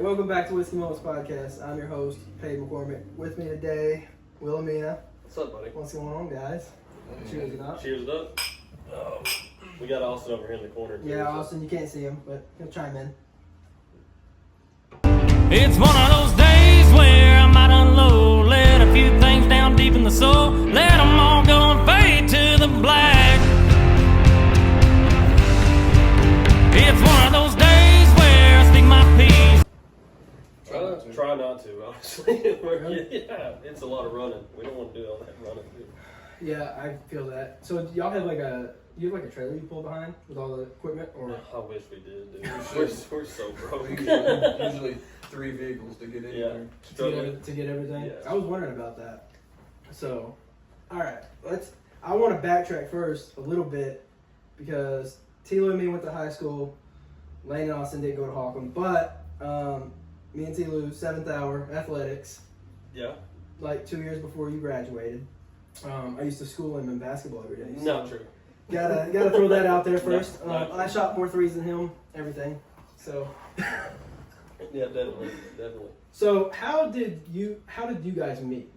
welcome back to Whiskey Moments Podcast. I'm your host, Paige McCormick. With me today, Wilhelmina. What's up, buddy? What's going on, guys? Cheers it up. Cheers it up. Oh, we got Austin over here in the corner. Too, yeah, Austin, you can't see him, but he'll chime in. It's one of those days where I might unload, let a few things down deep in the soul, let them all go and fade to the black. It's one of those days where I speak my piece. Try not to, honestly. Yeah, it's a lot of running. We don't want to do all that running. Yeah, I feel that. So y'all have like a trailer you pull behind with all the equipment, or? I wish we did, dude. We're so broke. Usually 3 vehicles to get in there. To get everything? Yeah. I was wondering about that. So, alright, I want to backtrack first a little bit because Tilo and me went to high school. Lane and Austin didn't go to Hawkland, but me and Tilo, 7th hour, athletics. Yeah. Like 2 years before you graduated. I used to school him in basketball every day. So Not true. Gotta throw that out there first. No, I shot more threes than him, everything. So. Yeah, definitely. So how did you guys meet?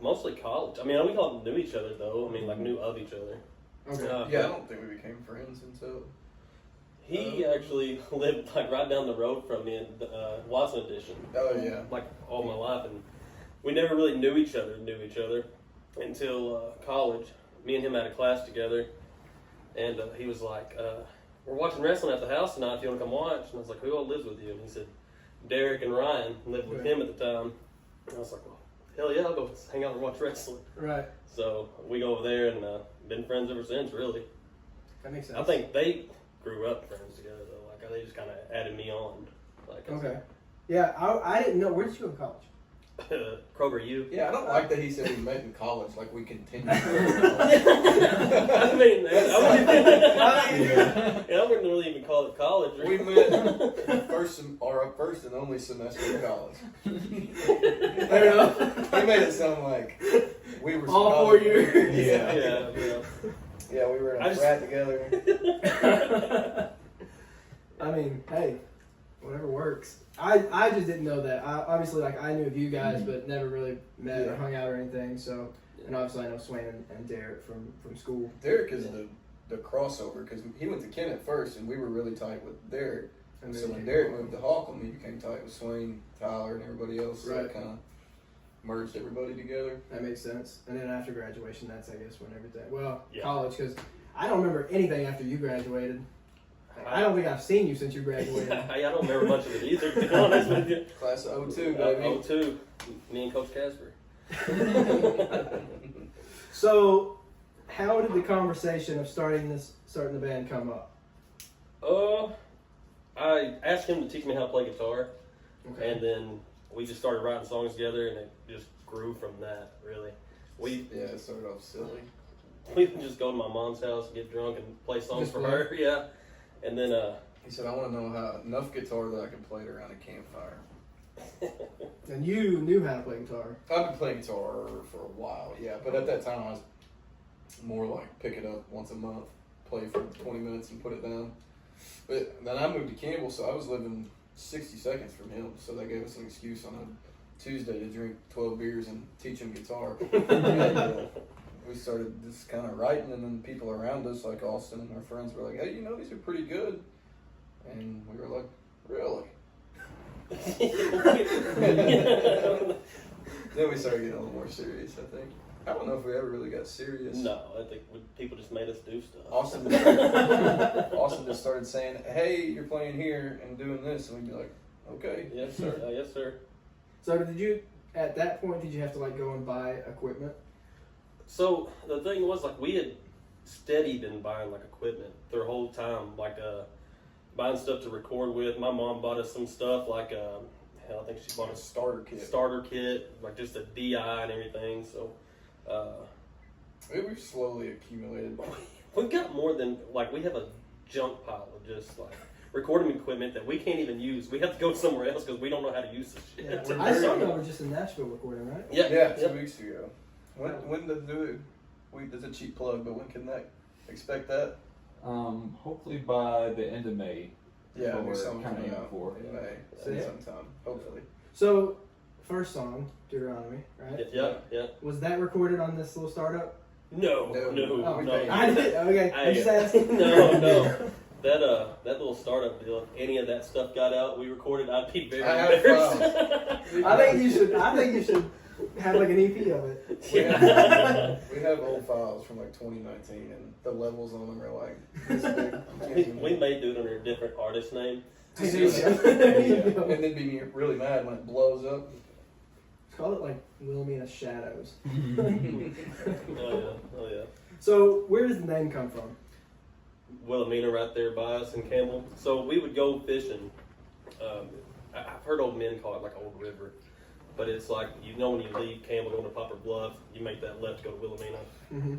Mostly college. I mean, we all knew each other though. I mean, like knew of each other. Okay. Yeah, I don't think we became friends until... He actually lived like right down the road from me in Watson Edition. Oh, yeah. Like all my life, and we never really knew each other until college. Me and him had a class together, and he was like, "We're watching wrestling at the house tonight. If you want to come watch," and I was like, "Who all lives with you?" And he said, "Derek and Ryan lived with him at the time." And I was like, "Well, hell yeah, I'll go hang out and watch wrestling." Right. So we go over there and been friends ever since. Really, That makes sense. I think they grew up friends together though. Like they just kind of added me on. Like Okay. Yeah, I didn't know. Where did you go to college? Kroger U. Yeah, I don't like that he said we met in college, like we continued. I wouldn't really even call it college. We met first and only semester of college. Fair enough. He made it sound like we were All 4 years. Yeah. Yeah, we were in a frat together. I mean, hey, whatever works. I just didn't know that. Obviously, like I knew of you guys, but never really met or hung out or anything. So, and obviously I know Swain and Derek from school. Derek is the crossover because he went to Kent first, and we were really tight with Derek. And so when Derek moved to Hawkland, he became tight with Swain, Tyler, and everybody else. So Right. that kind of merged everybody together. That makes sense. And then after graduation, that's I guess when everything. Well, Yeah. college, because I don't remember anything after you graduated. I don't think I've seen you since you graduated. I don't remember much of it either, to be honest with you. Class of 02, baby. 02. Me and Coach Casper. So, how did the conversation of starting the band come up? I asked him to teach me how to play guitar, Okay. and then we just started writing songs together, and it just grew from that, really. It started off silly. We would just go to my mom's house, get drunk, and play songs Just for play? her, yeah. And then, He said, I want to know how enough guitar that I can play it around a campfire. And you knew how to play guitar. I've been playing guitar for a while, yeah, but at that time I was more like pick it up once a month, play for 20 minutes and put it down. But then I moved to Campbell, so I was living 60 seconds from him, so that gave us an excuse on a Tuesday to drink 12 beers and teach him guitar. And, we started just kind of writing, and then people around us, like Austin and our friends, were like, "Hey, these are pretty good," and we were like, "Really?" Then we started getting a little more serious, I think. I don't know if we ever really got serious. no, I think people just made us do stuff. Austin just started saying, "Hey, you're playing here and doing this," and we'd be like, "Okay." Yes, sir. Yes, sir. So at that point, did you have to like go and buy equipment? So the thing was, like, we had steady been buying like equipment the whole time, like buying stuff to record with. My mom bought us some stuff, like I think she bought A a starter kit, like just a DI and everything. So we've slowly accumulated. we've got more than we have a junk pile of just like recording equipment that we can't even use. We have to go somewhere else because we don't know how to use this shit. Yeah, I saw y'all were just in Nashville recording, right? Yeah, 2 weeks ago. When to do it? That's a cheap plug, but when can that expect that? Hopefully by the end of May. Yeah, new Or song coming coming out out for. in May Yeah. sometime, hopefully. So, first song, Deuteronomy, right? Yeah. Was that recorded on this little startup? No. Oh, we I did. Okay, I just asked. No. That little startup deal. If any of that stuff got out, we recorded. I'd be very I have embarrassed. I think you should have like an EP of it. We have old files from like 2019, and the levels on them are like this big. We may do it under a different artist name. Hey, there you go. And then be really mad when it blows up. Call it like Wilhelmina Shadows. Oh yeah. So, where does the name come from? Wilhelmina right there by us in Campbell. So we would go fishing. I've heard old men call it like Old River, but it's like, you know, when you leave Campbell going to Poplar Bluff, you make that left to go to Wilhelmina. Mm-hmm.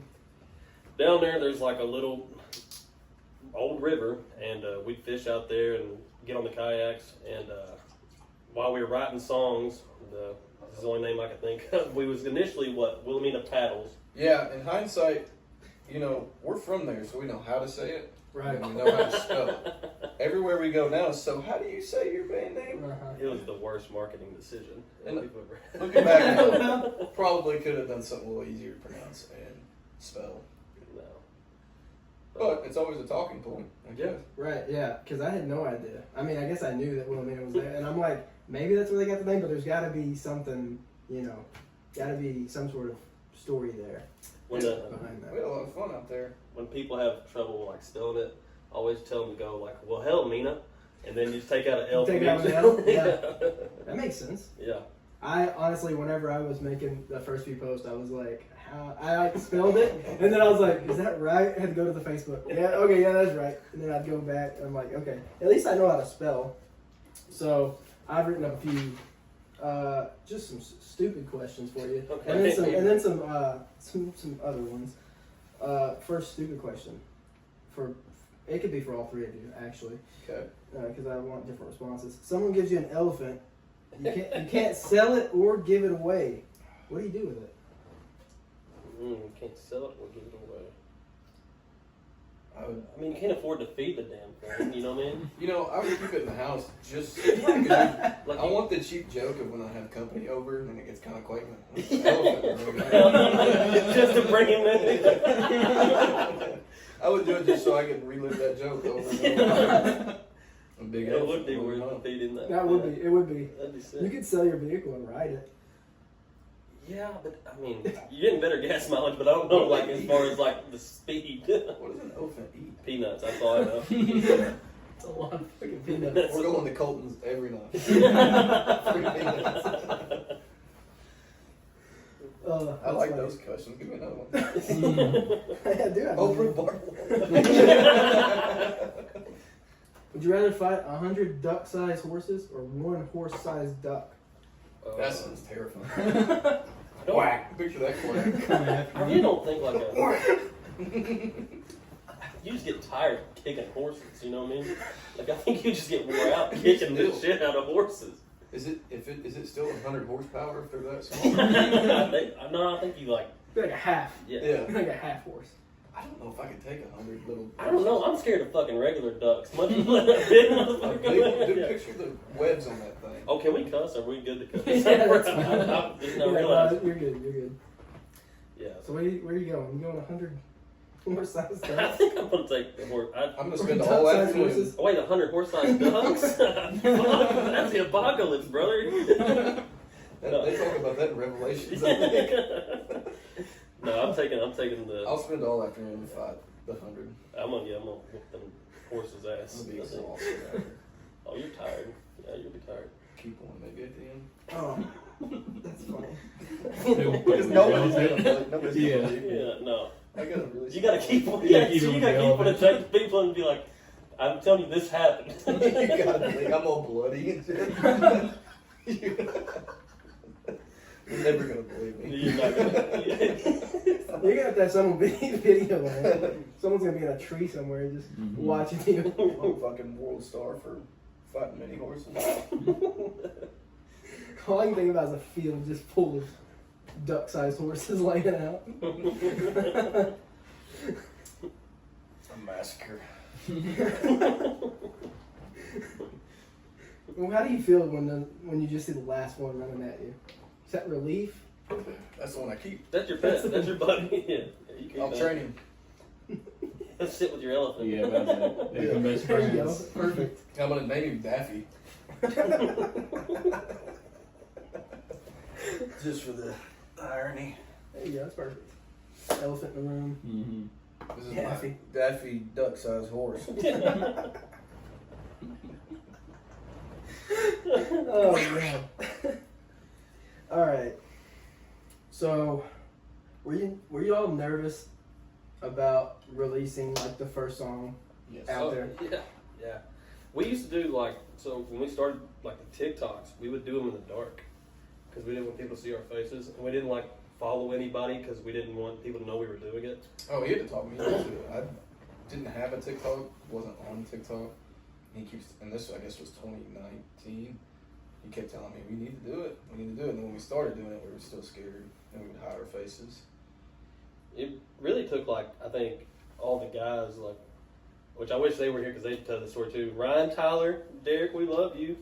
Down there's like a little old river, and we'd fish out there and get on the kayaks. And while we were writing songs, this is the only name I could think of, we was initially Wilhelmina Paddles. Yeah, in hindsight, you know, we're from there, so we know how to say it. Right. And we know how to spell it. Everywhere we go now, so how do you say your band name? Uh-huh. It was the worst marketing decision. And we've ever- looking back, now, probably could have done something a little easier to pronounce and spell. No. But it's always a talking point, I guess. Right, yeah, because I had no idea. I mean, I guess I knew that Wilhelmina was there, and I'm like, maybe that's where they got the name, but there's got to be something, you know, got to be some sort of story there When behind We had that. a lot of fun out there. when people have trouble like spelling it, I always tell them to go like, Wilhelmina, and then you just take out an L. Take from out each. an L? Yeah. That makes sense. Yeah. I honestly, whenever I was making the first few posts, I was like, how I like spelled it, and then I was like, is that right? I had to go to the Facebook. Yeah, okay, yeah, that's right. And then I'd go back, and I'm like, okay, at least I know how to spell. So I've written up a few, just some stupid questions for you, Okay. and then some other ones. First stupid question, it could be for all three of you actually, Okay. because I want different responses. Someone gives you an elephant. You can't sell it or give it away. What do you do with it? You can't sell it or give it away. I I mean, you can't afford to feed the damn thing. You know what I mean? would keep it in the house just. Like I want the cheap joke of when I have company over and it gets kind of quaint. just to bring him in. I would do it just so I could relive that joke over and over. A big It would elephant be on the worth mouth. feeding that. That would be. It would be. That'd be sick. You could sell your vehicle and ride it. Yeah, but I mean, you're getting better gas mileage, but I don't know, like, as far as, like, the speed. What does an elephant eat? Peanuts, that's all I know. It's a lot of fucking peanuts. We're going to Colton's every night. I like funny. those questions. Give me another one. I do have Over one. bar. Would you rather fight 100 duck-sized horses or one horse-sized duck? That sounds terrifying. I don't- Whack. Picture that quack. I really don't think, like, you just get tired of kicking horses, you know what I mean? Like, I think you just get wore out kicking the shit out of horses. Is it still 100 horsepower if they're that small? I think you, like, Like a half. yeah. Like a half horse. I don't know if I could take 100 little. I don't know, I'm scared of fucking regular ducks. Much less a big motherfucker. Dude, picture the webs on that thing. Oh, can we cuss? Are we good to cuss? Yeah, that's fine. I didn't Yeah, realize. you're good. You're good. Yeah. So where are you going? You going 100 horse-sized I ducks? think I'm gonna take the horse. I'm gonna spend all Duck-sized afternoon. horses? Oh, wait, 100 horse-sized ducks? That's the apocalypse, brother. They talk about that in Revelations. I think. No, I'm taking the. I'll spend all afternoon to fight the 100. I'm gonna whoop them horses' ass. I'll be exhausted. Oh, you're tired. Yeah, you'll be tired. Keep one maybe at the end. Oh, that's funny. Because nobody's gonna believe me. Yeah, no. I gotta really. You gotta keep one. Yeah, Yeah, keep you them gotta keep one and relevant. take the people and be like, I'm telling you, this happened. You gotta believe I'm all bloody and shit. You're never gonna believe me. You're not gonna. You're gonna have to have someone video, man. Someone's gonna be in a tree somewhere just watching you. I'm a fucking world star for fighting many horses. All I can think about is a field just full of duck-sized horses laying out. A massacre. Well, how do you feel when you just see the last one running at you? Is that relief? That's the one I keep. That's your pet. That's your buddy. Yeah. You keep I'll that. train him. Sit with your elephant. Yeah, that's it. They become best There you go. friends. Perfect. I'm gonna name him Daffy. Just for the irony. There you go. That's perfect. Elephant in the room. Mm-hmm. This is Daffy. my Daffy duck-sized horse. Oh man. All right. So, were you all nervous about releasing like the first song Yes. out there? Yeah. We used to do so when we started like the TikToks, we would do them in the dark because we didn't want people to see our faces, and we didn't like follow anybody because we didn't want people to know we were doing it. Oh, he had to talk me into it. I didn't have a TikTok, wasn't on TikTok. He keeps, and this I guess was 2019. He kept telling me we need to do it. And then when we started doing it, we were still scared, and we would hide our faces. It really took I think all the guys which I wish they were here because they'd tell the story too. Ryan, Tyler, Derek, we love you.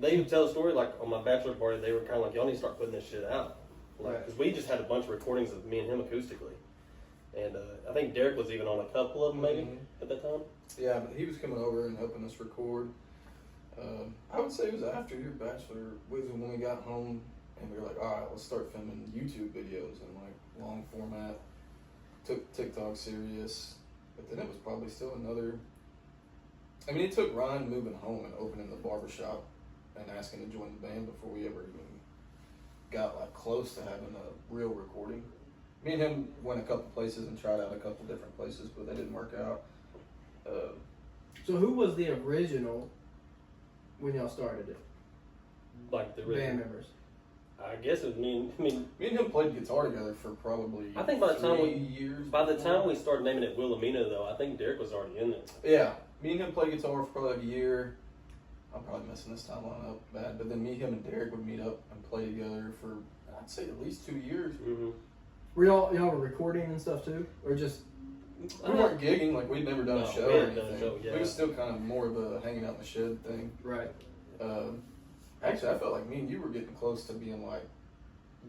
They would tell the story on my bachelor party. They were kind of like, y'all need to start putting this shit out, because we just had a bunch of recordings of me and him acoustically, and I think Derek was even on a couple of them maybe at that time. Yeah, but he was coming over and helping us record. I would say it was after your bachelor, was when we got home and we were like, all right, let's start filming YouTube videos and long format. Took TikTok serious, but then it was probably still another. I mean, it took Ryan moving home and opening the barbershop and asking to join the band before we ever even got close to having a real recording. Me and him went a couple places and tried out a couple different places, but they didn't work out. So who was the original when y'all started it? Like the Band members. I guess it was me and him played guitar together for probably I think by the time 3 years. by the time we started naming it Wilhelmina though, I think Derek was already in it. Yeah, me and him played guitar for probably a year. I'm probably messing this timeline up bad, but then me, him, and Derek would meet up and play together for I'd say at least 2 years. Mm-hmm. Were y'all were recording and stuff too, or just? We weren't gigging, we'd never done a show we or hadn't done a anything. show, yeah. It was still kind of more of a hanging out in the shed thing. Right. Actually, I felt like me and you were getting close to being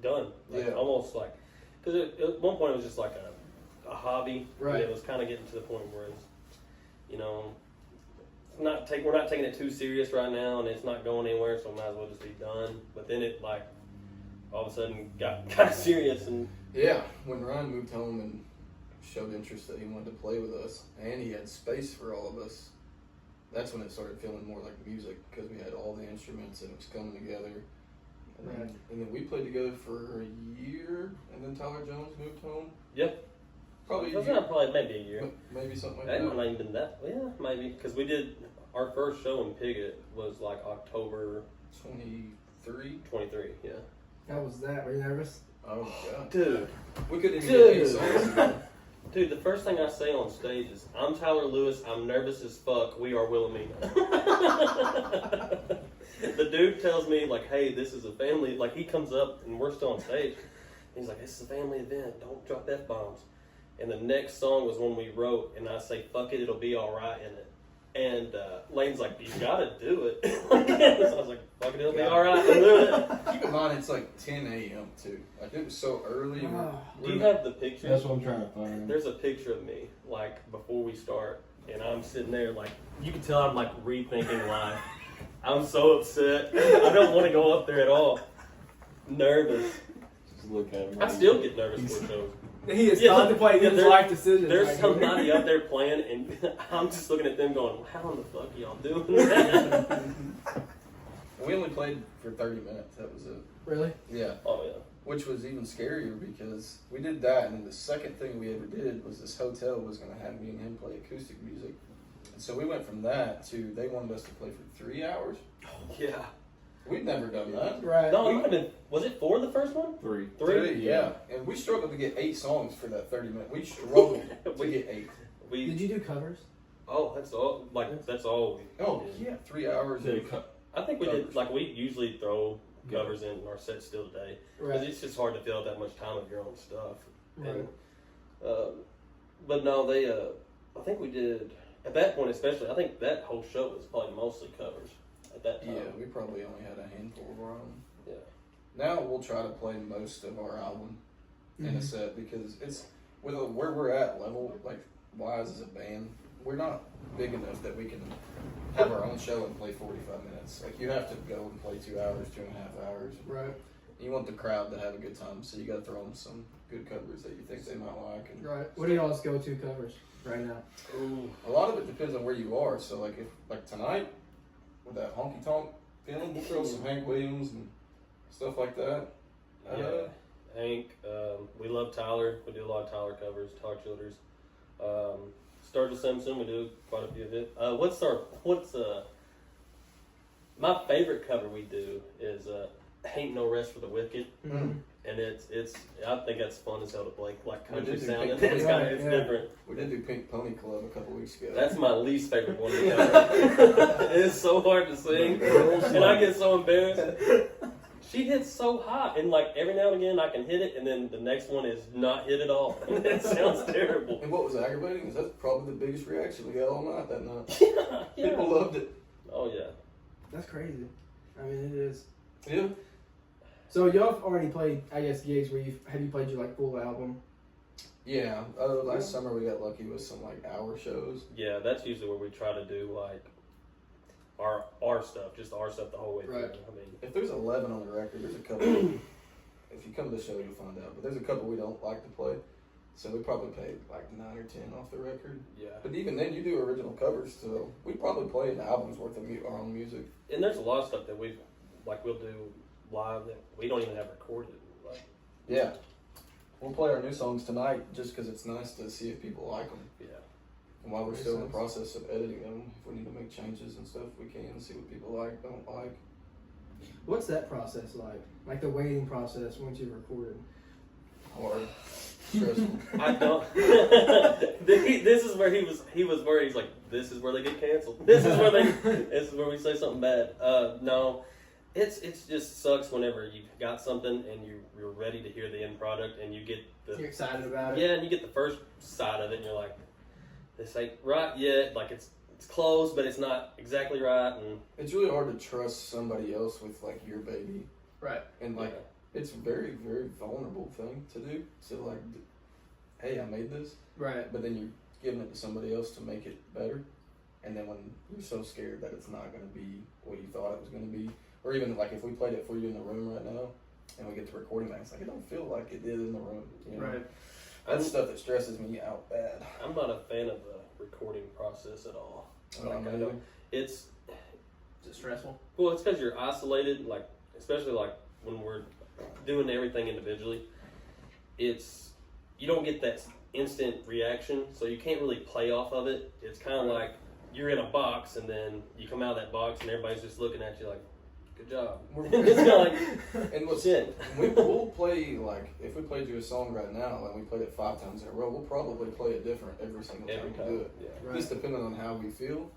Done. Almost because at one point it was just like a hobby. Right. It was kind of getting to the point where it's, we're not taking it too serious right now, and it's not going anywhere, so might as well just be done. But then it all of a sudden got kind of serious, and yeah, when Ryan moved home and showed interest that he wanted to play with us, and he had space for all of us, that's when it started feeling more like music, because we had all the instruments and it was coming together. And then we played together for a year, and then Tyler Jones moved home. Yep. Probably a It was year. probably maybe a year. Maybe something like That that. might not even been that. Yeah, maybe because we did our first show in Piggott was October 23. 23. Yeah. How was that? Were you nervous? Oh god, Dude. we couldn't even get 8 Dude. songs together. Dude, the first thing I say on stage is, I'm Tyler Lewis, I'm nervous as fuck, we are Wilhelmina. The dude tells me, hey, this is a family, he comes up and we're still on stage. And he's like, this is a family event, don't drop F-bombs. And the next song was one we wrote, and I say, fuck it, it'll be alright in it. And Lane's like, you gotta do it. So I was like, fuck it, it'll be alright, I'll do it. Keep in mind, it's 10 a.m. too. It was so early. Do you have the picture? That's what I'm trying to find. There's a picture of me, before we start, and I'm sitting there, you can tell I'm, rethinking life. I'm so upset. I don't want to go up there at all. Nervous. Just look at him. I still get nervous for shows. He is Yeah, contemplating his there- life decisions. There's somebody up there playing, and I'm just looking at them going, how in the fuck are y'all doing that? We only played for 30 minutes. That was it. Really? Yeah. Oh, yeah. Which was even scarier because we did that, and then the second thing we ever did was this hotel was going to have me and him play acoustic music. And so we went from that to they wanted us to play for 3 hours. Yeah. We'd never done that. Right. No, you couldn't. Was it 4 the first one? 3. 3? Yeah. And we struggled to get 8 songs for that 30 minutes. We struggled to get 8. Did you do covers? Oh, that's all. That's all. Oh, yeah. 3 hours. Did Of, it I think we did. Covers. We usually throw covers in our set still today because Right. it's just hard to fill out that much time of your own stuff. Right. And, but no, they. I think we did at that point, especially, I think that whole show was probably mostly covers at that time. Yeah, we probably only had a handful of our own. Yeah. Now we'll try to play most of our album in a Mhm. set because it's with where we're at level, like wise as a band, we're not big enough that we can have our own show and play 45 minutes. Like you have to go and play 2 hours, 2.5 hours. Right. You want the crowd to have a good time, so you got to throw them some good covers that you think they might like. And Right. What do y'all's go-to covers right now? Ooh. a lot of it depends on where you are. So like if like tonight with that honky tonk feeling, we'll throw some Hank Williams and stuff like that. Yeah. Hank, we love Tyler. We do a lot of Tyler covers, Tyler Childers. Sturgill Simpson, we do quite a few of it. My favorite cover we do is Ain't No Rest for the Wicked. Mm-hmm. And it's I think that's fun as hell to play, like We did country do sounding. Pink It's Pony. kind of, it's Yeah. different. We did do Pink Pony Club a couple weeks ago. That's my least favorite one to cover. It's so hard to sing, and I get so embarrassed. She hits so hot, and like every now and again I can hit it, and then the next one is not hit at all. It sounds terrible. And what was aggravating is that's probably the biggest reaction we got all night that night. Yeah. People loved it. Oh yeah. That's crazy. I mean, it is. Yeah. So y'all have already played, I guess, gigs where have you played your like full album? Yeah. Last summer we got lucky with some like hour shows. Yeah, that's usually where we try to do like our stuff, just our stuff the whole way through. Right. I mean, If there's 11 on the record, there's a couple. If you come to the show, you'll find out. But there's a couple we don't like to play, so we probably played like 9 or 10 off the record. yeah. But even then, you do original covers, so we probably play an album's worth of our own music. And there's a lot of stuff that we'll do live that we don't even have recorded. Like, Yeah. We'll play our new songs tonight just because it's nice to see if people like them. yeah. And while we're Makes still in the sense. process of editing them, if we need to make changes and stuff, we can see what people like, don't like. What's that process like? Like the waiting process once you've recorded? Hard. Stressful. I don't. This is where he was worried. He's like, this is where they get canceled. This is where we say something bad. No, it's just sucks whenever you've got something and you're ready to hear the end product and you get You're the excited about it? and you get the first side of it and you're like, this ain't right yet. Like it's close, but it's not exactly right. And It's really hard to trust somebody else with like your baby. Right. And like, it's a very, very vulnerable thing to do. So like, hey, I made this. Right. But then you're giving it to somebody else to make it better. And then when you're so scared that it's not going to be what you thought it was going to be, or even like if we played it for you in the room right now, and we get to recording that, it's like it don't feel like it did in the room. You know? Right. That's stuff that stresses me out bad. I'm not a fan of the recording process at all. Like, I Really? don't, it's Is it stressful? well, it's because you're isolated. Like especially like when we're doing everything individually, it's you don't get that instant reaction, so you can't really play off of it. It's kind of like you're in a box, and then you come out of that box, and everybody's just looking at you like, "Good job." It's kind of like, And what's shit. we'll play, like, if we played you a song right now and we played it 5 times in a row, we'll probably play it different every single Every time we do time, it. yeah. Right. Just depending on how we feel.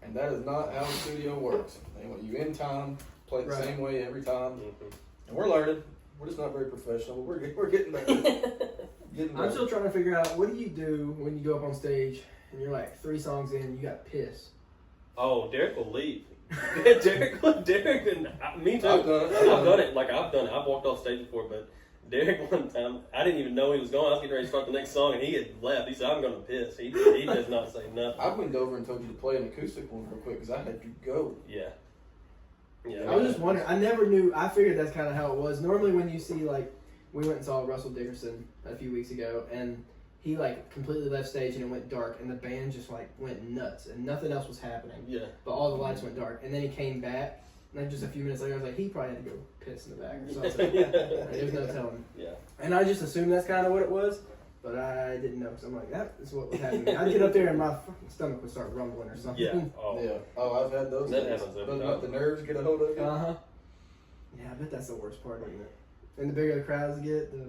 And that is not how the studio works. They want you in time, play it the Right. same way every time. Mhm. And we're learning. We're just not very professional, but we're getting better. Getting I'm better. still trying to figure out what do you do when you go up on stage and you're like 3 songs in and you got pissed. Oh, Derek will leave. Derek, and me too. I've done it. I've done it. Like I've done it. I've walked off stage before, but Derek one time, I didn't even know he was going. I was getting ready to start the next song, and he had left. He said, "I'm going to piss." He does not say nothing. I went over and told you to play an acoustic one real quick because I had to go. Yeah. Yeah. I was just wondering. I never knew. I figured that's kind of how it was. Normally, when you see like, we went and saw Russell Dickerson a few weeks ago, and he like completely left stage and it went dark, and the band just like went nuts, and nothing else was happening. Yeah. But all the lights went dark, and then he came back, and then just a few minutes later, I was like, he probably had to go piss in the back or something. There's no telling. Yeah. And I just assumed that's kind of what it was, but I didn't know. So I'm like, that is what was happening. I'd get up there and my fucking stomach would start rumbling or something. Yeah. Oh. Yeah. Oh, I've had those. That days. happens every Doesn't time. let the nerves get a hold of you. Uh-huh. Yeah, I bet that's the worst part, isn't it? And the bigger the crowds get, the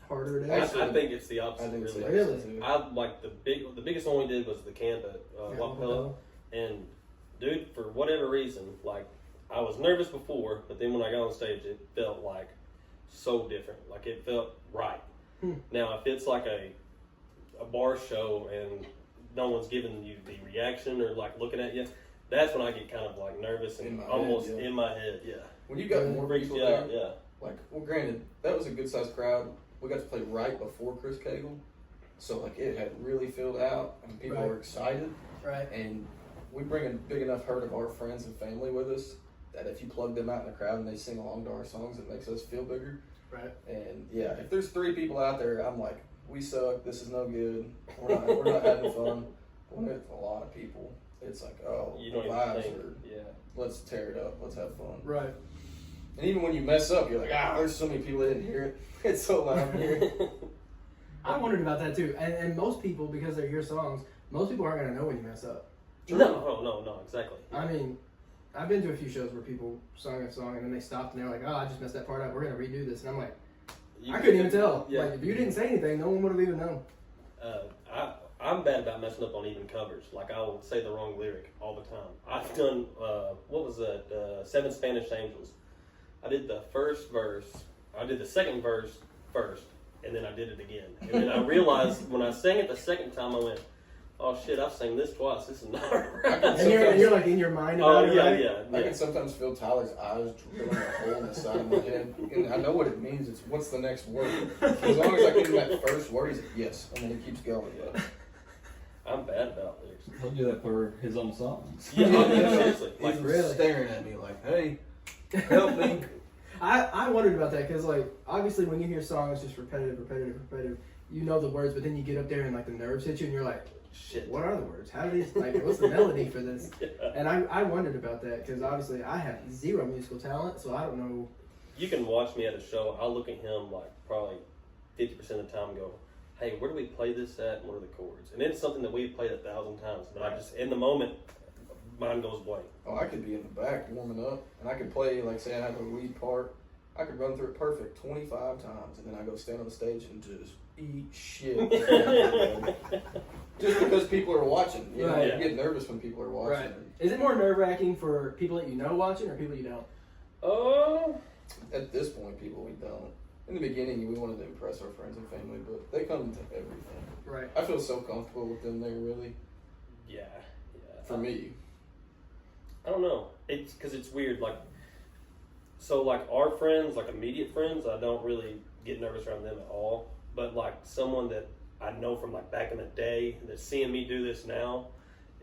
harder it is. Actually, I think it's the I opposite. think so. Really. Really? too. I like the biggest one we did was the camp at Yeah, Wapello. And dude, for whatever reason, like I was nervous before, but then when I got on stage, it felt like so different. Like it felt right. Hmm. Now, if it's like a bar show and no one's giving you the reaction or like looking at you, that's when I get kind of like nervous and In my almost head, yeah. in my head. Yeah, When you got more freaks people you there, out. Yeah. like, well, granted, that was a good sized crowd. We got to play right before Chris Cagle, so like it had really filled out, and people Right. were excited. Right. And we bring a big enough herd of our friends and family with us that if you plug them out in the crowd and they sing along to our songs, it makes us feel bigger. Right. And yeah, if there's 3 people out there, I'm like, we suck. This is no good. We're not having fun. When it's a lot of people, it's like, oh, You the don't even vibes think. are. Yeah. Let's tear it up. Let's have fun. Right. And even when you mess up, you're like, there's so many people that didn't hear it. It's so loud here. I wondered about that too. And most people, because they're your songs, most people aren't going to know when you mess up. No, exactly. I mean, I've been to a few shows where people sung a song and then they stopped and they're like, oh, I just messed that part up. We're going to redo this. And I'm like, I couldn't even tell. Yeah. Like, if you didn't say anything, no one would have even known. I'm bad about messing up on even covers. Like, I will say the wrong lyric all the time. I've done, what was that? 7 Spanish Angels. I did the first verse. I did the second verse first, and then I did it again. And then I realized when I sang it the second time, I went, oh shit, I've sang this twice. This is not right. And you're like in your mind about it, right? I can sometimes feel Tyler's eyes drilling a hole in the side of my head. And I know what it means. It's what's the next word. As long as I get that first word, he's like, yes. And then he keeps going. Yeah. I'm bad about lyrics. He'll do that for his own songs. Yeah, seriously. Like, He's really staring at me like, hey, help me. I wondered about that because, like, obviously when you hear songs just repetitive, you know the words, but then you get up there and, like, the nerves hit you and you're like, shit. What are the words? How do these, like, what's the melody for this? Yeah. And I wondered about that because obviously I have zero musical talent, so I don't know. You can watch me at a show. I'll look at him like probably 50% of the time and go, hey, where do we play this at and what are the chords? And it's something that we've played 1,000 times, but I just, in the moment, mine goes blank. Oh, I could be in the back warming up, and I could play, like, say I have a lead part. I could run through it perfect 25 times, and then I go stand on the stage and just eat shit. Just because people are watching. You know, Right. you get nervous when people are watching. Right. Is it more nerve-wracking for people that you know watching or people you don't? Oh. At this point, people we don't. In the beginning, we wanted to impress our friends and family, but they come to everything. Right. I feel so comfortable with them there, really. Yeah. For me. I don't know. It's because it's weird. Like, so like our friends, like immediate friends, I don't really get nervous around them at all. But like someone that I know from like back in the day that's seeing me do this now,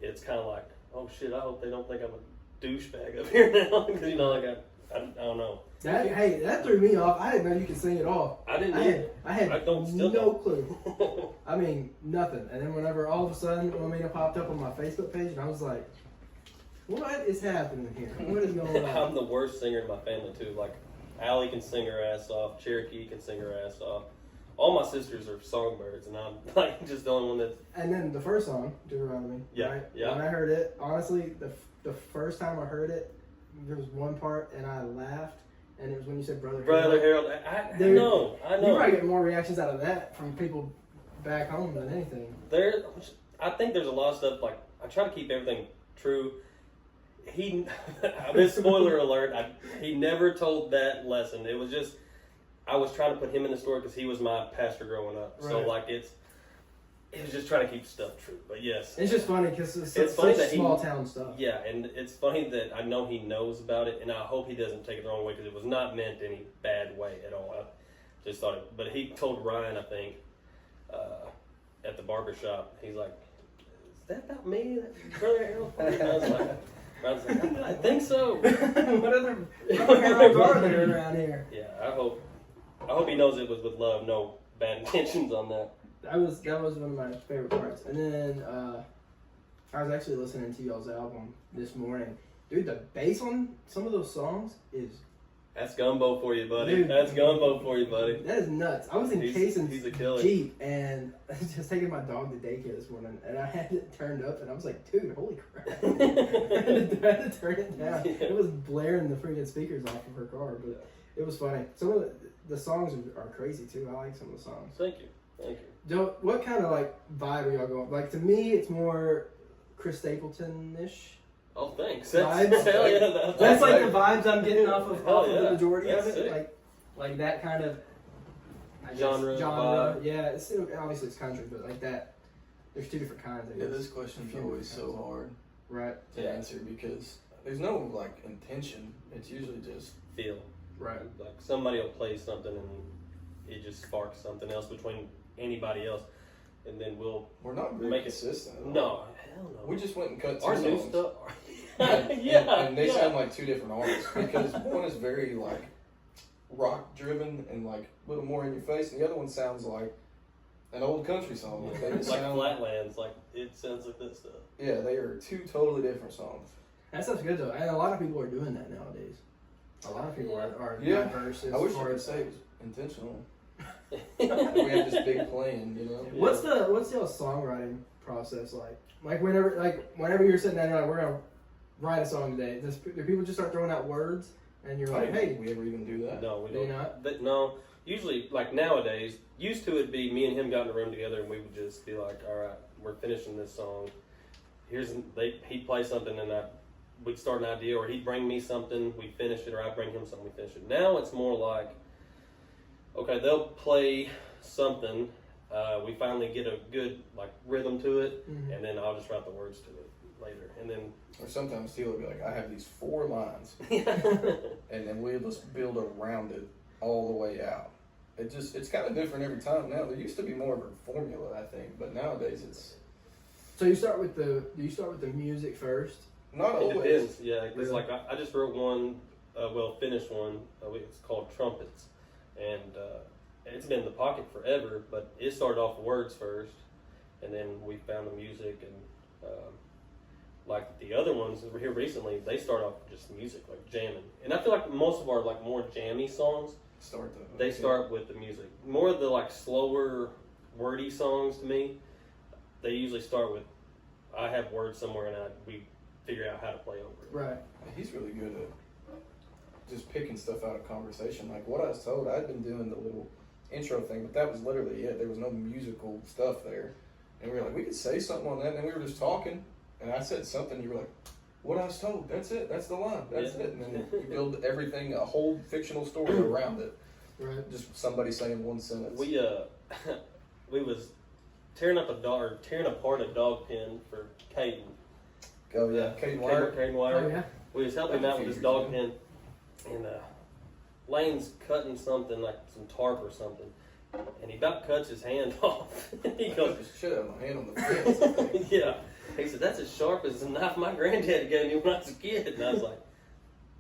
it's kind of like, oh shit, I hope they don't think I'm a douchebag up here now. Because, you know, like I don't know. That threw me off. I didn't know you could sing at all. I didn't I had I don't- still no don't. clue. I mean, nothing. And then whenever all of a sudden Wilhelmina popped up on my Facebook page, and I was like, what is happening here? What is going on? I'm the worst singer in my family too. Like, Allie can sing her ass off. Cherokee can sing her ass off. All my sisters are songbirds, and I'm like just the only one that's. And then the first song, Deuteronomy. Yeah, Right? yeah. When I heard it, honestly, the first time I heard it, there was one part, and I laughed, and it was when you said Brother Brother Harold. Harold, I Dude, know. You probably get more reactions out of that from people back home than anything. I think there's a lot of stuff, like, I try to keep everything true. This spoiler alert, he never told that lesson. It was just, I was trying to put him in the story because he was my pastor growing up. Right. So, like, it was just trying to keep stuff true. But yes. It's just funny because it's funny such that small town stuff. Yeah, and it's funny that I know he knows about it, and I hope he doesn't take it the wrong way because it was not meant any bad way at all. I just thought it, but he told Ryan, I think, at the barbershop, he's like, is that about me, Brother Harold? And I was like, Ryan's like, I think so. What other Harold are there around here? Yeah, I hope he knows it was with love, no bad intentions on that. That was one of my favorite parts. And then I was actually listening to y'all's album this morning. Dude, the bass on some of those songs is... That's gumbo for you, buddy. Dude. That's gumbo for you, buddy. That is nuts. I was in Cason's he's a killer. Jeep, and I was just taking my dog to daycare this morning, and I had it turned up, and I was like, dude, holy crap. I had to turn it down. Yeah. It was blaring the freaking speakers off of her car, but it was funny. Some of the songs are crazy, too. I like some of the songs. Thank you. What kind of, like, vibe are y'all going? Like, to me, it's more Chris Stapleton-ish. Oh, thanks. Vibes? Hell yeah. That's like the vibes I'm getting off of yeah. the majority That's of it. sick. Like that kind of I guess, Genre. Yeah, it's obviously it's country, but like that There's two different kinds. I Yeah, guess. this question's always so hard Right. to Yeah. answer because there's no like intention. It's usually just Feel. Right. Like somebody will play something and it just sparks something else between anybody else, and then we'll we're not very make it. consistent. at all. No, hell no. We just went and cut two Our new songs. stuff. and, Yeah, and they yeah. sound like two different artists because one is very like rock driven and like a little more in your face, and the other one sounds like an old country song. Like, they just Like sound Flatlands, like it sounds like this stuff. yeah, they are two totally different songs. That stuff's good though, and a lot of people are doing that nowadays. A lot of people are Yeah. diverse as I wish I far could as say it was intentional. We had this big plan, you know. What's y'all's songwriting process like? Like whenever you're sitting down, you're like, we're gonna write a song today. Do people just start throwing out words, and you're I like, don't hey, think we ever even do that. No, we Do you don't. not? But no, usually like nowadays, used to it be me and him got in a room together and we would just be like, all right, we're finishing this song. He'd play something and we'd start an idea, or he'd bring me something, we finish it, or I'd bring him something, we finish it. Now it's more like, okay, they'll play something, we finally get a good like rhythm to it, Mhm. and then I'll just write the words to it later, and then Or sometimes Steele will be like, I have these 4 lines, and then we'll just build around it all the way out. It's kind of different every time now. There used to be more of a formula, I think, but nowadays it's So do you start with the music first? not it always. depends. Yeah, it's Really? like I just wrote one, finished one. It's called Trumpets, and it's been in the pocket forever. But it started off words first, and then we found the music, and like the other ones here recently, they start off just music, like jamming. And I feel like most of our like more jammy songs, they start with the music. More of the like slower, wordy songs to me, they usually start with, I have words somewhere and we figure out how to play over it. Right. He's really good at just picking stuff out of conversation. Like what I was told, I'd been doing the little intro thing, but that was literally it. There was no musical stuff there. And we were like, we could say something on that, and then we were just talking, and I said something, you were like, what I was told, that's it, that's the line, that's Yeah. it. And then you build everything, a whole fictional story around it. Right. Just somebody saying one sentence. We we was tearing apart a dog pen for Caden. Oh yeah, Kate Wire. Caden Wire. Oh yeah. We was helping him out with his dog pen, and Lane's cutting something like some tarp or something, and he about cuts his hand off. He goes, Shit out of my hand on the fence. yeah. He said, that's as sharp as the knife my granddad gave me when I was a kid. And I was like,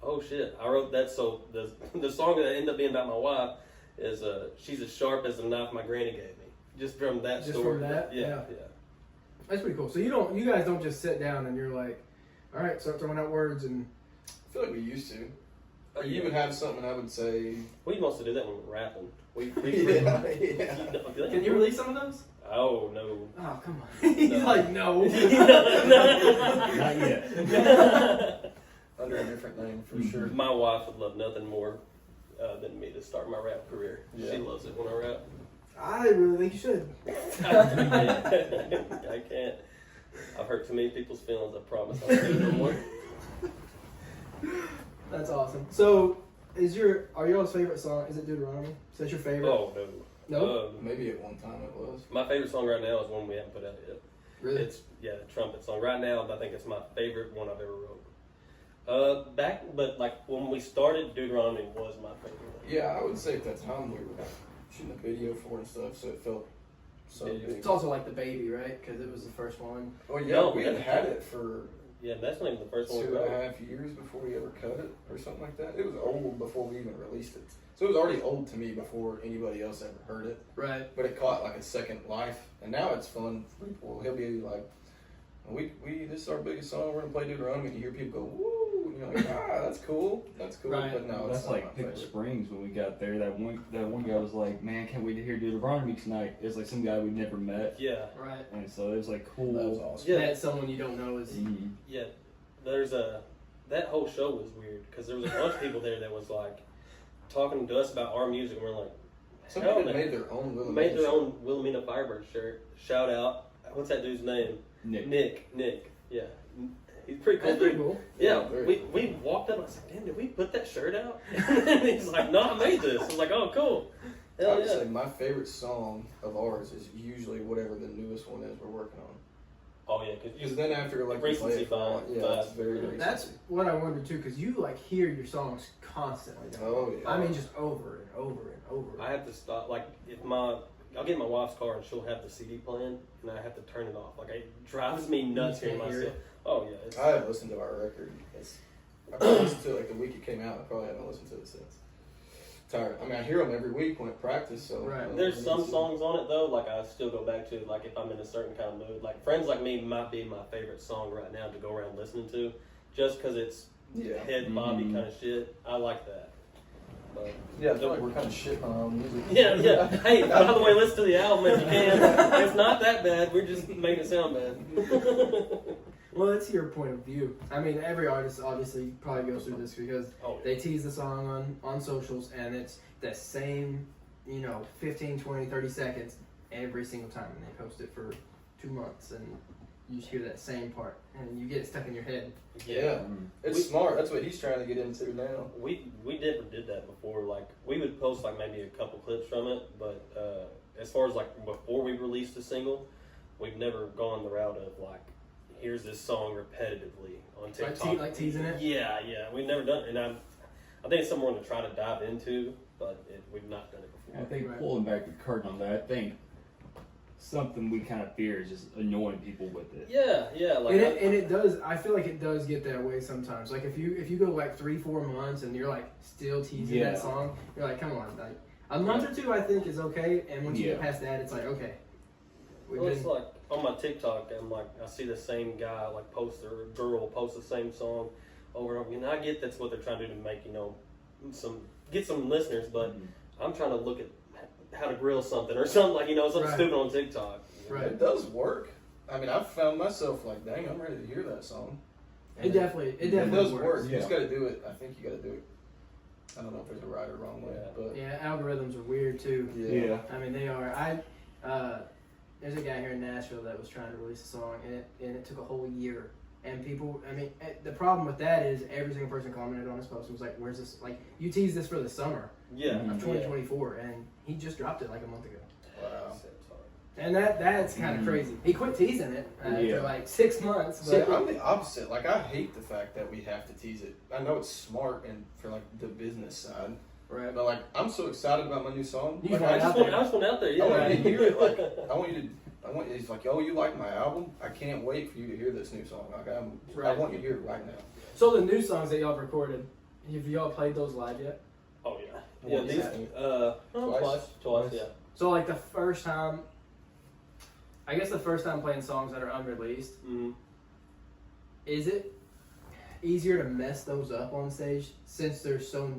oh shit. I wrote that, so the song that ended up being about my wife is she's as sharp as the knife my granny gave me. Just from that Just story. from that? Yeah. That's pretty cool. So you guys don't just sit down and you're like, all right, start throwing out words and. I feel like we used to. You would have something I would say. We mostly do that when we're rapping. We Yeah. Can you release some of those? Oh, no. Oh come on. He's No. like no. Not yet. Under a different name for sure. My wife would love nothing more than me to start my rap career. Yeah. She loves it when I rap. I really think you should. I can't. I've hurt too many people's feelings. I promise I won't do it no more. That's awesome. So, are y'all's favorite song? Is it Deuteronomy? Is that your favorite? Oh, no. No. Maybe at one time it was. My favorite song right now is one we haven't put out yet. Really? It's the trumpet song. Right now, I think it's my favorite one I've ever wrote. But like when we started, Deuteronomy was my favorite one. Yeah, I would say at that time we were shooting a video for it and stuff, so it felt so Yeah. big. It's also like the baby, right? Because it was the first one. Oh yeah, No, we yeah. had it for Yeah, that's not even the first one we 2.5 wrote. years before we ever cut it or something like that. It was old before we even released it. So it was already old to me before anybody else ever heard it. Right. But it caught like a second life, and now it's fun for people. He'll be like, this is our biggest song, we're gonna play Deuteronomy, and you hear people go, woo, and you're like, that's cool. Right. But no, That's it's not like my Pickle favorite. Springs when we got there. That one guy was like, "Man, can't wait to hear Deuteronomy tonight." It's like some guy we'd never met, Yeah, Right. and so it was like cool. That was awesome. Yeah. That someone you don't know is. Mhm. yeah. There's that whole show was weird because there was a bunch of people there that was like talking to us about our music, and we're like, Somebody hell, that man. made their own little Made their own Wilhelmina Firebird shirt. Shout out. What's that dude's name? Nick. Nick. Yeah. He's pretty cool That's pretty dude. cool. Yeah, Yeah, very we walked up and I said, damn, did we put that shirt out? And he's like, no, I made this. I was like, oh, cool. I Hell would yeah. say my favorite song of ours is usually whatever the newest one is we're working on. Oh yeah, Because then after like we play recency it for a while, bias. yeah, it's very recency. That's what I wondered too, because you like hear your songs constantly. don't you? Oh yeah. I mean, just over and over and over. I have to stop. Like if I'll get in my wife's car and she'll have the CD playing, and I have to turn it off. Like it drives me nuts You hearing can't hear myself. Oh yeah, it's, I haven't listened to our record. I probably listened to it like the week it came out. I probably haven't listened to it since. Tired. I mean, I hear them every week when I practice. So Right. There's some songs on it though, like I still go back to, like if I'm in a certain kind of mood. Like Friends Like Me might be my favorite song right now to go around listening to, just because it's Yeah. head bobby kind of shit. I like that. But, Yeah, I feel like we're kind of shitting on our own music. yeah. Hey, by the way, listen to the album if you can. It's not that bad. We're just making it sound bad. Well, it's your point of view. I mean, every artist obviously probably goes through this because Oh, they tease the song on socials, and it's the same, 15, 20, 30 seconds every single time, and they post it for 2 months, and you just hear that same part, and you get it stuck in your head. Yeah, it's smart. That's what he's trying to get into now. We never did that before. Like we would post like maybe a couple clips from it, but as far as like before we released a single, we've never gone the route of like, here's this song repetitively on TikTok. Like teasing it? Yeah, we've never done it, and I think it's something we're going to try to dive into, but we've not done it before. I think Right. pulling back the curtain on that, I think something we kind of fear is just annoying people with it. Yeah, like And it does. I feel like it does get that way sometimes. Like if you go like 3-4 months and you're like still teasing Yeah. that song, you're like, come on. Like a month or two, I think is okay. And once you get Yeah. past that, it's like okay. We've well, it's been, like on my TikTok, I'm like, I see the same guy like post or girl post the same song over and over again. I get that's what they're trying to do to make get some listeners, but I'm trying to look at how to grill something or something like something Right. stupid on TikTok. Right. It does work. I mean, I've found myself like, dang, I'm ready to hear that song. it definitely It does works. work. You Yeah. just got to do it. I think you got to do it. I don't know if there's a right or wrong way, Yeah. but Yeah, algorithms are weird too. Yeah. I mean, they are. There's a guy here in Nashville that was trying to release a song, and it took a whole year. And people, I mean, the problem with that is every single person commented on his post and was like, "Where's this? Like, you teased this for the summer Yeah. of Mhm. 2024, and he just dropped it like a month ago." wow. And that's kind of crazy. He quit teasing it Yeah. for like 6 months. See, But I'm the opposite. Like, I hate the fact that we have to tease it. I know it's smart and for like the business side, right. but like, I'm so excited about my new song. You Like, want I it just out want. I just went out there. Yeah. I want you to hear it. Like, I want you to. He's like, oh, you like my album? I can't wait for you to hear this new song. Like, I Right. want you to hear it right now. So the new songs that y'all have recorded, have y'all played those live yet? Oh yeah. Yeah. Once. These twice. Yeah. So like the first time playing songs that are unreleased, Mm-hmm. is it easier to mess those up on stage since they're so?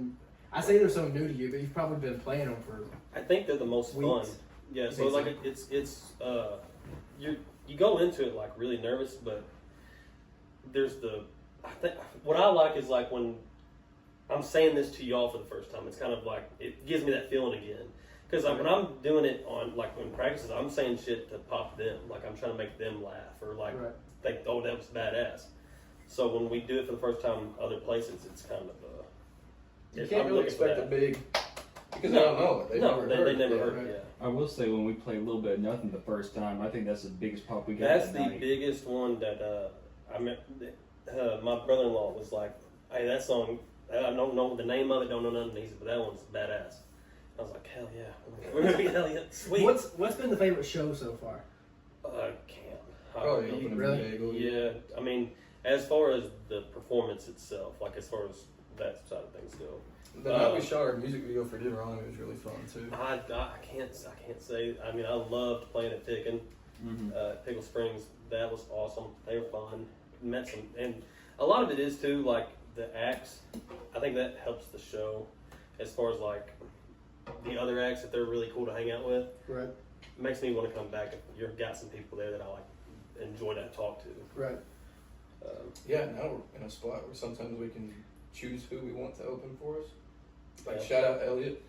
I say they're so new to you, but you've probably been playing them for I think they're the most fun. weeks. Yeah, You so think like it's you go into it like really nervous, but there's I think what I like is like when I'm saying this to y'all for the first time, it's kind of like it gives me that feeling again. Because like when I'm doing it on like when practices, I'm saying shit to pop them, like I'm trying to make them laugh or like Right. think, oh, that was badass. So when we do it for the first time other places, it's kind of You I'm can't really looking for expect a that. big because they don't know it. They never heard they it. never Yeah. heard right. it. I will say when we play a little bit of nothing the first time, I think that's the biggest pop we got. That's that the night. biggest one that I met. My brother-in-law was like, "Hey, that song, I don't know the name of it, don't know nothing." He said, "But that one's badass." I was like, "Hell yeah, we're gonna be hell yeah, sweet." What's been the favorite show so far? Camp? Probably open Really? a bagel. Yeah, I mean, as far as the performance itself, like as far as that side of things go, The night we shot our music video for Deuteronomy was really fun too. I can't say. I mean, I loved playing at Pickin', Pickle Springs. That was awesome. They were fun. Met some, and a lot of it is too like the acts. I think that helps the show as far as like the other acts that they're really cool to hang out with. Right. It makes me want to come back if you've got some people there that I like enjoy to talk to. Right. Yeah, now we're in a spot where sometimes we can choose who we want to open for us. Like Yeah. shout out Elliot.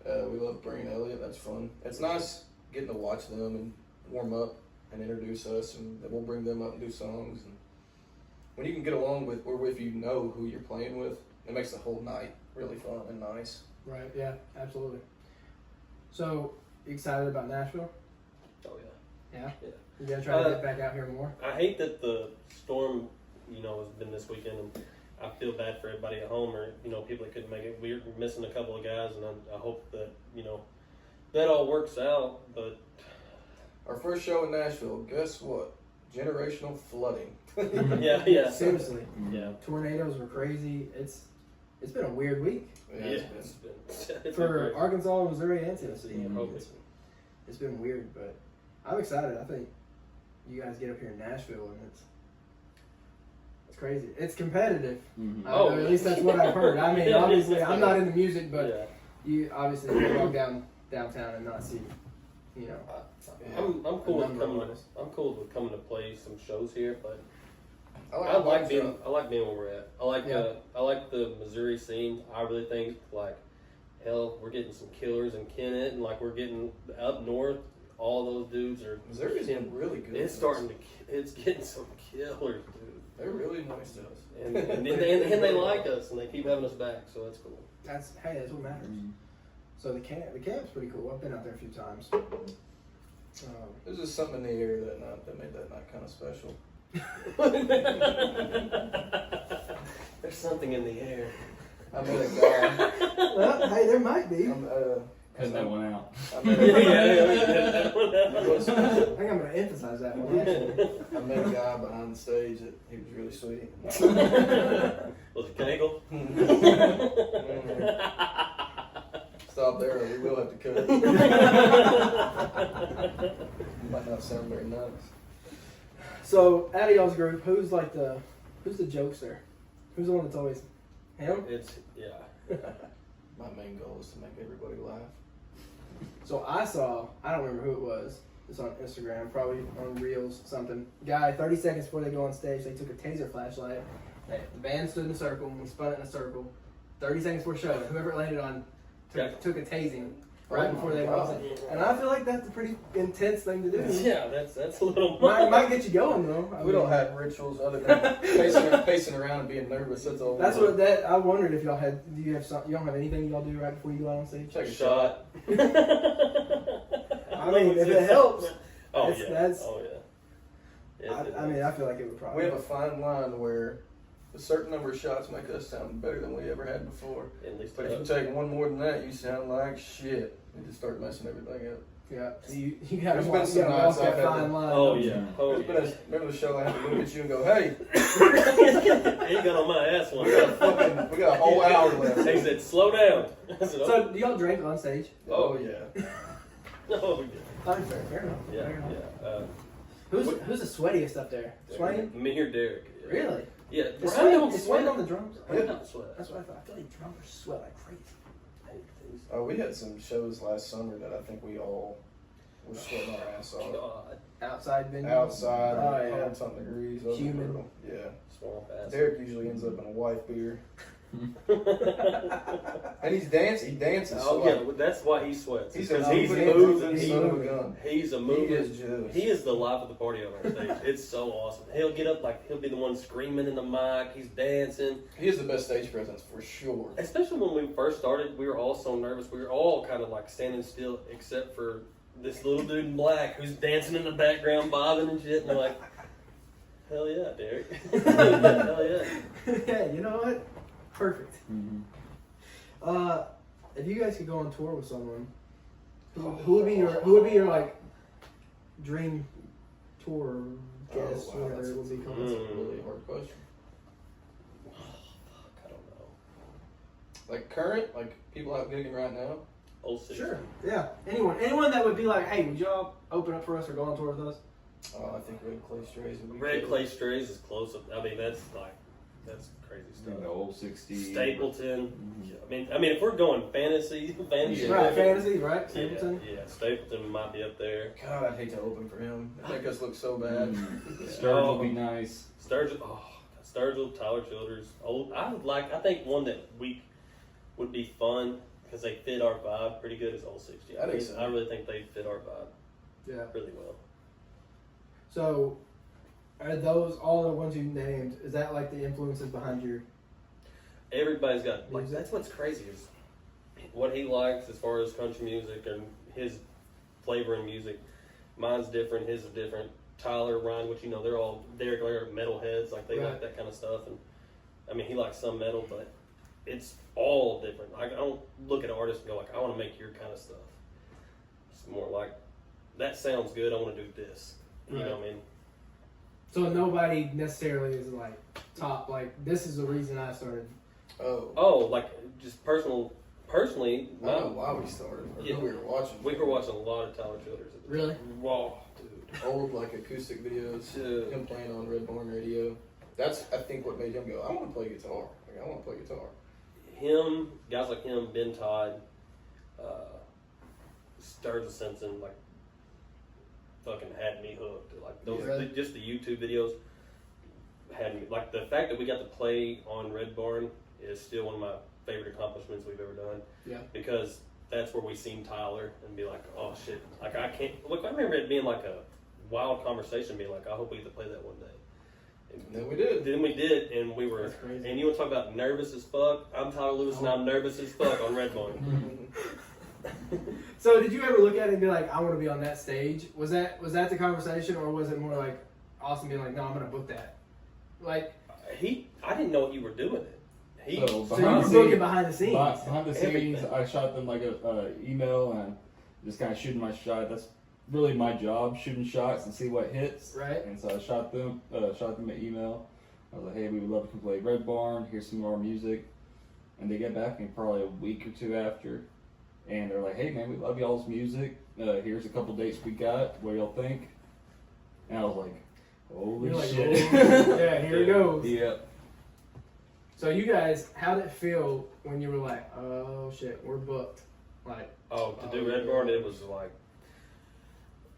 We love bringing Elliot. That's fun. It's nice getting to watch them and warm up and introduce us, and then we'll bring them up and do songs. And when you can get along with, or if you know who you're playing with, it makes the whole night really fun and nice. Right. Yeah. Absolutely. So, you excited about Nashville? Oh yeah. Yeah? Yeah. You gotta try to get back out here more? I hate that the storm, has been this weekend, and I feel bad for everybody at home, or people that couldn't make it. We're missing a couple of guys, and I hope that that all works out. But Our first show in Nashville, guess what? Generational flooding. yeah. Seriously. Yeah. Tornadoes were crazy. It's been a weird week. Yeah, It's been For great. Arkansas, Missouri, and Tennessee. I mean, Hopefully. it's been weird, but I'm excited. I think you guys get up here in Nashville, and it's crazy. It's competitive. Mm-hmm. Oh. At least that's what I've heard. I mean, obviously, I'm not into music, but Yeah. you obviously can walk downtown and not see, I'm cool with number of coming. artists. I'm cool with coming to play some shows here, but I like being where we're at. I like Yeah. the Missouri scene. I really think hell, we're getting some killers in Kennett, and we're getting up north. All those dudes are. Missouri's been really good. It's it's getting some killers, dude. They're really nice to us. And they like us, and they keep having us back, so that's cool. That's what matters. Mm-hmm. So the camp's pretty cool. I've been out there a few times. There's just something in the air that night that made that night kind of special. There's something in the air. I met a guy. Well, hey, there might be. Cut that one out. I met a guy. I think I'm going to emphasize that one. Actually. I met a guy behind the stage that he was really sweet. Was it Kegel? Stop there, or we will have to cut. Might not sound very nice. So, out of y'all's group, who's the jokester? Who's the one that's always him? Yeah. My main goal is to make everybody laugh. So I don't remember who it was. It's on Instagram, probably on Reels, something. Guy, 30 seconds before they go on stage, they took a taser flashlight. The band stood in a circle, and we spun it in a circle. 30 seconds before show, whoever it landed on took a tasing right before they went on stage. And I feel like that's a pretty intense thing to do. Yeah, that's a little. Might get you going though. We don't have rituals other than pacing around and being nervous. That's all. That's what that. I wondered if y'all had. Do you have some? You don't have anything y'all do right before you go out on stage? Take a shot. I mean, if it helps. Oh That's- yeah. that's- Oh yeah. I mean, I feel like it would probably. We have a fine line where a certain number of shots make us sound better than we ever had before. At least. But if you take one more than that, you sound like shit. You just start messing everything up. Yeah. So you gotta There's walk, been some walk nights that I've had fine to- line. Oh yeah. Oh There's been yeah. remember the show I had to look at you and go, hey, He got on my ass one we got time. a whole hour left. He said, "Slow down." I said, So do y'all drink on stage? Oh yeah. "Oh yeah." Fair enough. Yeah, Fair enough. yeah. Who's the sweatiest up there? Swain? Me or Derek? Yeah. Really? Yeah. Is Brian Swain, don't is sweat. Swain on the drums? Brian don't sweat. That's what I thought. I feel like drummers sweat like crazy. We had some shows last summer that I think we all were sweating our ass off. God, Outside venue. Outside, Oh, yeah. 100-something degrees. Over Humid. brutal. Yeah. swamp ass. Derek usually ends up in a white beer. And he dances. Oh so yeah, but that's why he sweats. He's Because a he's moving moving. son of a gun. He's a He moving. is just. He is the life of the party on our stage. It's so awesome. He'll get up he'll be the one screaming in the mic. He's dancing. He is the best stage presence for sure. Especially when we first started, we were all so nervous. We were all kind of standing still, except for this little dude in black who's dancing in the background, bobbing and shit. And we're like, hell yeah, Derek. Hell yeah. Yeah, you know what? Perfect. Mm-hmm. If you guys could go on tour with someone, who would be your like dream tour guest, wow, whatever it would be called? That's a really hard question. I don't know. Like current, like people out gigging right now. Old city. Sure. Yeah. Anyone that would be like, hey, would y'all open up for us or go on tour with us? I think Red Clay Strays would be Red cool. Clay Strays is close up. I mean, that's crazy stuff. The old 60s. Stapleton. I mean, if we're going fantasy. Right, fantasy, right? Stapleton. Yeah, Stapleton might be up there. God, I'd hate to open for him. They make us look so bad. Mm-hmm. Sturge will be nice. Sturgill, Tyler Childers. I think one that would be fun because they fit our vibe pretty good is Old 60. I think so. I really think they fit our vibe Yeah. really well. So, are those all the ones you named? Is that like the influences behind your? Everybody's got Music? that's what's crazy is what he likes as far as country music, and his flavor in music. Mine's different, his is different. Tyler, Ryan, which they're all Derek Lair metalheads, like they like that kind of stuff. And I mean, he likes some metal, but it's all different. I don't look at an artist and go like, I want to make your kind of stuff. It's more like, that sounds good, I want to do this. You know what I mean? So nobody necessarily is like top, like, this is the reason I started. Oh, like just personally. I don't know why we started. I know we were watching. We were watching a lot of Tyler Childers. Really? Wow, dude. Old like acoustic videos. Him playing on Red Barn Radio. That's I think what made him go. I want to play guitar. Like I want to play guitar. Him, guys like him, Ben Todd, Sturges Simpson, like fucking had me hooked. Like those, just the YouTube videos had me. Like the fact that we got to play on Red Barn is still one of my favorite accomplishments we've ever done. Yeah. Because that's where we seen Tyler and be like, oh shit, like I can't. Look, I remember it being like a wild conversation, being like, I hope we get to play that one day. And then we did. Then we did, and we were. And you want to talk about nervous as fuck? I'm Tyler Lewis, and I'm nervous as fuck on Red Barn. So did you ever look at it and be like, I want to be on that stage? Was that the conversation, or was it more like Austin being like, no, I'm gonna book that? Like I didn't know you were doing it. So you were booking behind the scenes. Behind the scenes, I shot them like a email and just kind of shooting my shot. That's really my job, shooting shots and see what hits. Right. And so I shot them an email. I was like, hey, we would love to come play Red Barn. Here's some more music. And they get back to me probably a week or two after. And they're like, hey, man, we love y'all's music. Here's a couple dates we got. What do y'all think? And I was like, holy shit. Oh, yeah, here it goes. Yeah. So you guys, how did it feel when you were like, oh shit, we're booked? Like, to do Red Barn, it was like,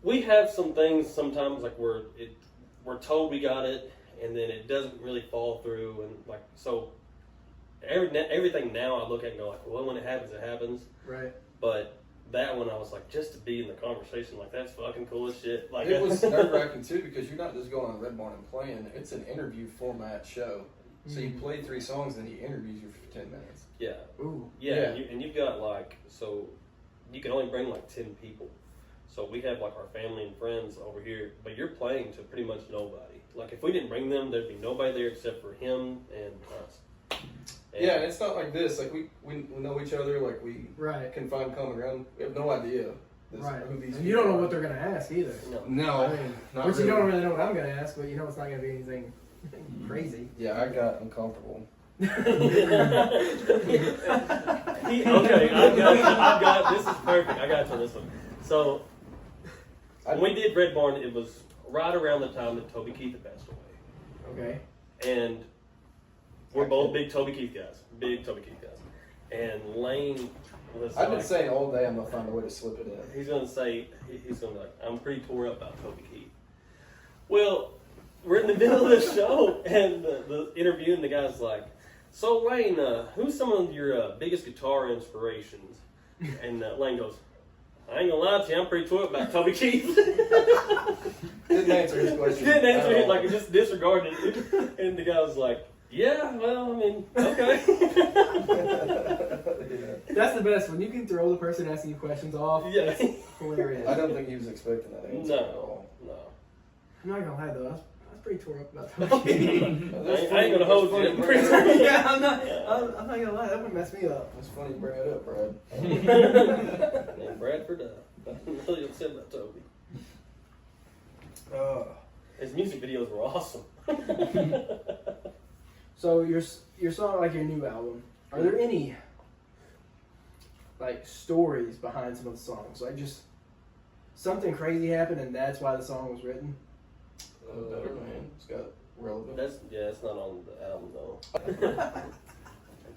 we have some things sometimes like we're told we got it, and then it doesn't really fall through, and like so. Everything now I look at and go like, well, when it happens. Right. But that one I was like, just to be in the conversation, like that's fucking cool as shit. Like it was nerve-wracking too, because you're not just going on Red Barn and playing. It's an interview format show. So you play 3 songs and he interviews you for 10 minutes. Yeah. Ooh. Yeah. And you've got like, so you can only bring like 10 people. So we have like our family and friends over here, but you're playing to pretty much nobody. Like if we didn't bring them, there'd be nobody there except for him and us. And yeah, it's not like this. Like we know each other. Like we can find common ground. We have no idea. Who these and you don't know what they're gonna ask either. No, I mean, which really. You don't really know what I'm gonna ask, but you know it's not gonna be anything crazy. Yeah, I got uncomfortable. Okay, I got this is perfect. I got to this one. So when we did Red Barn, it was right around the time that Toby Keith had passed away. Okay. And we're both big Toby Keith guys. And Lane was I've been saying all day I'm gonna find a way to slip it in. He's gonna be like, I'm pretty tore up about Toby Keith. Well, we're in the middle of the show, and the interview, and the guy's like, so Lane, who's some of your biggest guitar inspirations? And Lane goes, I ain't gonna lie to you, I'm pretty tore up about Toby Keith. Didn't answer his question. Didn't answer it, like, just disregarded it. And the guy was like, yeah, well, I mean, okay. That's the best, when you can throw the person asking you questions off. Yeah. It's hilarious. I don't think he was expecting that answer at all. No. I'm not gonna lie though, I was pretty tore up about Toby Keith. I ain't gonna hold you. Yeah, I'm not gonna lie, that would mess me up. It's funny you bring it up, Brad. And Bradford, I'm really upset about Toby. His music videos were awesome. So your song, like your new album, are there any like stories behind some of the songs? Like just something crazy happened and that's why the song was written? Better Man. It's got relevant. It's not on the album though.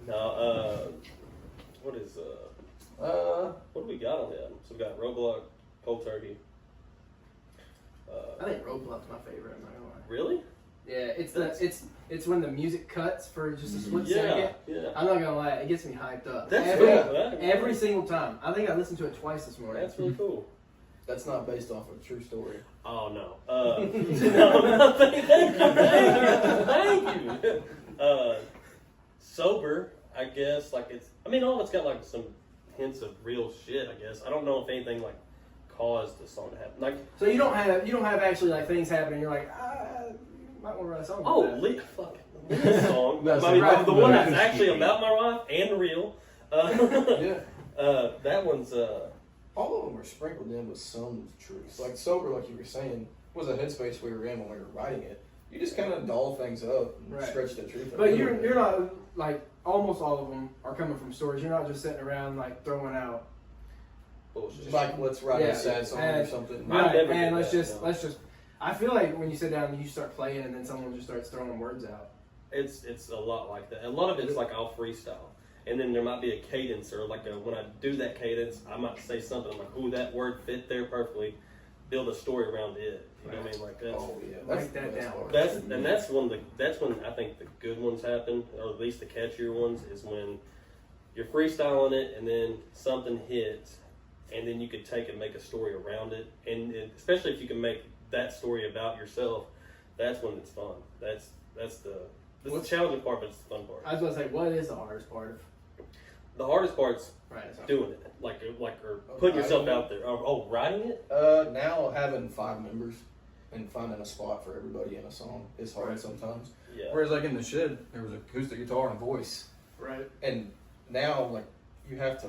No, what do we got on the album? So we got Roadblock, Cold Turkey. I think Roadblock's my favorite, I'm not gonna lie. Really? Yeah, it's when the music cuts for just a split second. Yeah. I'm not gonna lie, it gets me hyped up. That's every single time. I think I listened to it twice this morning. That's really cool. That's not based off of a true story. Oh no. No, thank you. Sober, I guess. Like all of it's got like some hints of real shit. I guess I don't know if anything like caused the song to happen. Like, So you don't have actually like things happening. You're like, you might want to write a song. oh, about that. Leah's song. That's I mean, right. the one that's Yeah. actually about my wife and real. Yeah. That one's. All of them were sprinkled in with some truth. Like sober, like you were saying, was a headspace we were in when we were writing it. You just kind of doll things up and Right. stretch the truth. But you're not like almost all of them are coming from stories. You're not just sitting around like throwing out. Bullshit. like let's write Yeah, a sad song or and- something. I Right, never and did let's that, just no. let's just. I feel like when you sit down and you start playing, and then someone just starts throwing words out. It's a lot like that. A lot of it's like I'll freestyle, and then there might be a cadence or like when I do that cadence, I might say something like, "Ooh, that word fit there perfectly." Build a story around it. You know what I mean? Like that's Oh yeah, Write the that best down. part. that's when I think the good ones happen, or at least the catchier ones, is when you're freestyling it and then something hits, and then you could take and make a story around it, and especially if you can make that story about yourself, that's when it's fun. That's the challenging part, but it's the fun part. I was going to say, what is the hardest part of The hardest part's writing a song? doing it, like or putting yourself out there. Writing it. Now having 5 members and finding a spot for everybody in a song is hard Right. sometimes. Yeah. Whereas like in the shed, there was an acoustic guitar and a voice, Right. and now like you have to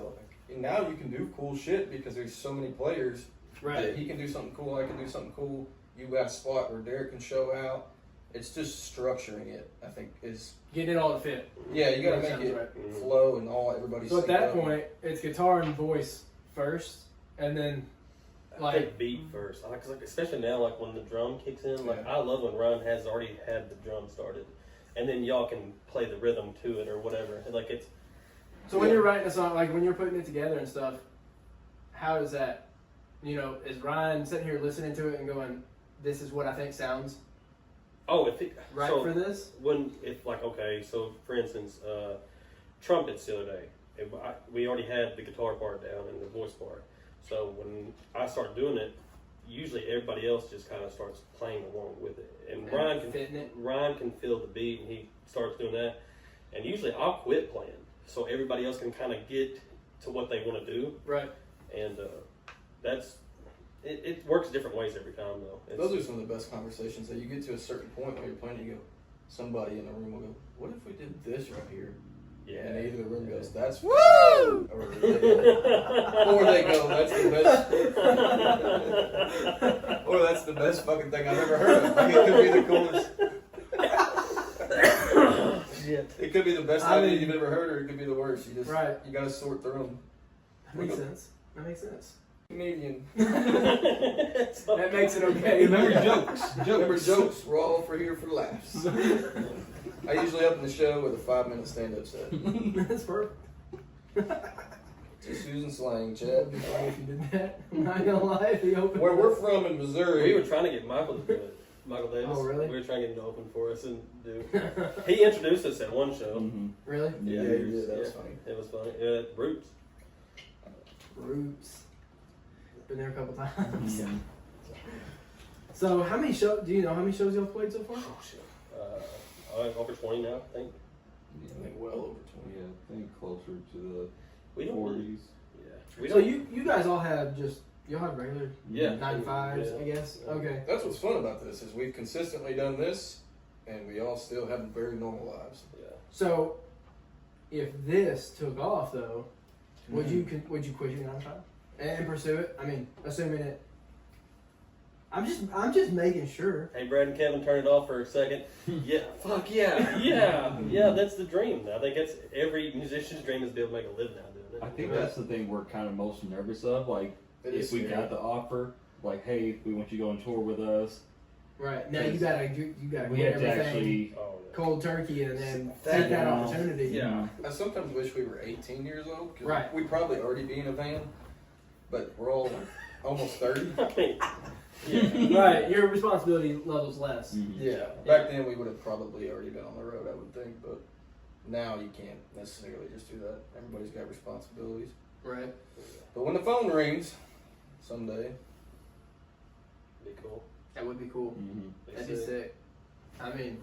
now you can do cool shit because there's so many players. Right. That he can do something cool, I can do something cool. You got a spot where Derek can show out. It's just structuring it, I think, is Getting it all to fit. yeah. You got to That make sounds it right. flow and all everybody's. So at synced that up. point, it's guitar and voice first, and then I think beat first, cause like especially now, like when the drum kicks in, like Yeah. I love when Ryan has already had the drum started, and then y'all can play the rhythm to it or whatever. Like it's so when you're writing a song, like when you're putting it together and stuff, how does that? You know, is Ryan sitting here listening to it and going, "This is what I think sounds if it, right so for this"? if like okay, so for instance, trumpets the other day, we already had the guitar part down and the voice part. So when I start doing it, usually everybody else just kind of starts playing along with it, and Fitting it. Ryan can feel the beat and he starts doing that, and usually I'll quit playing so everybody else can kind of get to what they want to do, Right. and it works different ways every time though. Those are some of the best conversations that you get to a certain point where you're playing. You go, somebody in the room will go, "What if we did this right here?" Yeah. And either the room goes, "That's woo," or they go, "That's the best," or "That's the best fucking thing I've ever heard of." Like, it could be the coolest. It could be the best idea you've ever heard, or it could be the worst. You just you gotta sort through them. That makes sense. That makes sense. Comedian. That makes it okay. Remember jokes. Remember jokes. We're all here for laughs. I usually open the show with a 5-minute stand-up set. That's perfect. Just using slang, It Chad. would be funny if you did that. I'm not gonna lie, if you opened Where we're from in Missouri, We were trying to get Michael to do it. Michael Davis. Oh, really? We were trying to get him to open for us and do. He introduced us at one show. Mm-hmm. Really? yeah, you did. That was Yeah. funny. It was funny. Yeah, Roots. Roots. Been there a couple times. Mhm. So how many shows? Do you know how many shows you've played so far? Oh shit. Over 20 now, I think. I think well over 20. Yeah, I think closer to We the don't. 40s. Yeah. We So don't. you guys all have y'all have regular Yeah. 95s, I Yeah. guess. Okay. That's what's fun about this is we've consistently done this, and we all still have very normal lives. Yeah. So if this took off though, would you quit your 9 to 5 and pursue it? I mean, assuming it. I'm just making sure. Hey, Brad and Kevin, turn it off for a second. Yeah. Fuck yeah. Yeah. That's the dream. I think that's every musician's dream is to be able to make a living out doing it. I think that's the thing we're kind of most nervous of. Like, It is if we scary. got the offer, like, hey, we want you to go on tour with us. Right now, you gotta We get have to everything actually. Oh, yeah. cold turkey and then That take that now- opportunity. Yeah. I sometimes wish we were 18 years old. 'Cause Right. we'd probably already be in a van, but we're all almost 30. I mean, Right, your responsibility level's less. Mhm. Yeah. Back then we would have probably already been on the road, I would think, but now you can't necessarily just do that. Everybody's got responsibilities. Right. But when the phone rings, someday, be cool. That would be cool. Mhm. That'd be sick. I mean,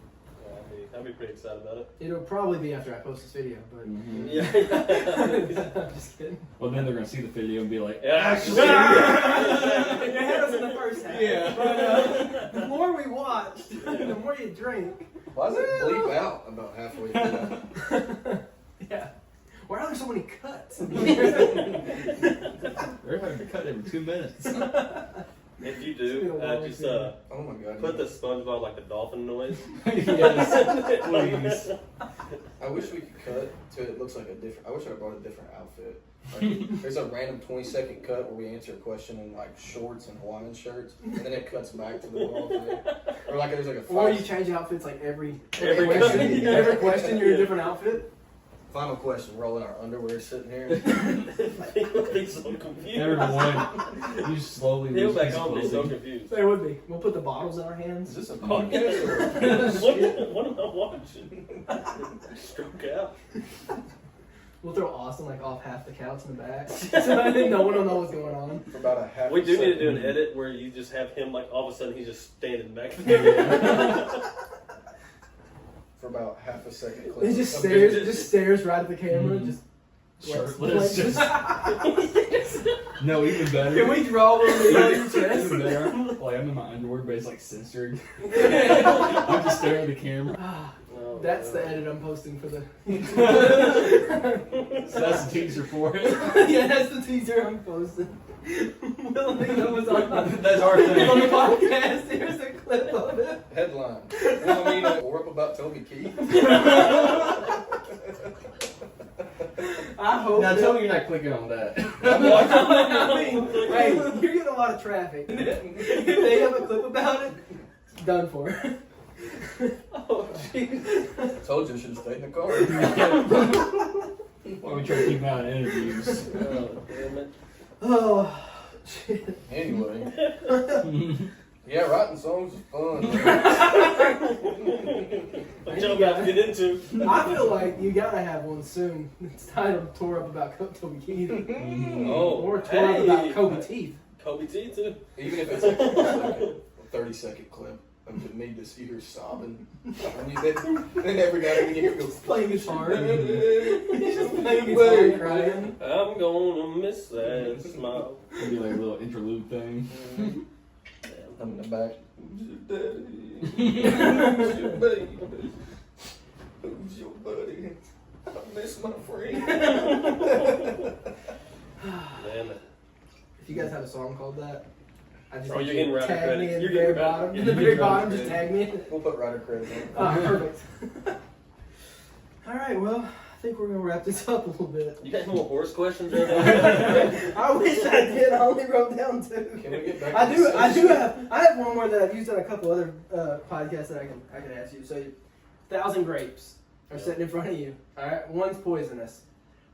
I'd be pretty excited about it. It'll probably be after I post this video, but Yeah. I'm just kidding. Well, then they're gonna see the video and be like, Actually, It had us in the first half. Yeah. But the more we watched, the more you drink. Why does it bleep out about halfway through? Yeah. Why are there so many cuts? they're having to cut every 2 minutes. if you It's been a do, while just since- Oh my god. put the SpongeBob like the dolphin noise. Yes, please. I wish we could cut to it looks like a different. I wish I brought a different outfit. Like, there's a random 20-second cut where we answer a question in like shorts and Hawaiian shirts, and then it cuts back to the wall thing. Or like there's like a Or you five, change outfits like every Every question. question. Every question, you're a different outfit. final question. We're all in our underwear sitting here. They would be so confused. Everyone, you slowly They'll lose back his home be so clothing. confused. They would be. We'll put the bottles in our Is hands. this a podcast? what am I watching? Stroke out. We'll throw Austin like off half the couch in the back, so no one will know what's going on. For about a half. We a do need to second. do an edit where you just have him like all of a sudden he's just standing back there. For about half a second. He clip just of stares, video. just stares right at the camera, Mhm. just Shirtless. just- No, even better. Can we draw one on your Even chest? better. Like I'm in my underwear, but it's like censored. I'm just staring at the camera. Oh, That's the man. edit I'm posting for the. So that's the teaser for it. Yeah, that's the teaser I'm posting. Wilhelmina was on That's our on thing. the podcast. Here's a clip of it. Headline. Wilhelmina tore up about Toby Keith. I hope. Now that- tell me you're not clicking on that. I mean, hey, you're getting a lot of traffic. If they have a clip about it, it's done for. Oh, jeez. Told you I should have stayed in the car. Why we try to keep him out of interviews? Oh, damn it. Oh, shit. Anyway. Yeah, writing songs is fun. What y'all about to get into? I feel like you gotta have one soon. It's titled "Tore Up About Toby Keith" Oh, or "Tore Up About hey. Kobe Teeth." Kobe T too. Even if it's like a 30-second clip of me just here sobbing. And you then every guy in here goes, Playing guitar. He's just playing guitar and crying. I'm gonna miss that smile. It'd be like a little interlude thing. I'm in the back. Who's your daddy? Who's your baby? Who's your buddy? I miss my friend. Damn it. If you guys have a song called that, I just Oh, need you're you getting to writer tag me credits. in You're the very getting writer- bottom. yeah, In the you're very getting bottom, writer just credits. tag me in it. We'll put writer credits on. Ah, perfect. All right, well, I think we're gonna wrap this up a little bit. You got any more horse questions right now? I wish I did. I only wrote down 2. Can we get back I to do. the I do subject? have. I have one more that I've used on a couple other podcasts that I can ask you. So, 1,000 grapes are sitting in front of you. All right, one's poisonous,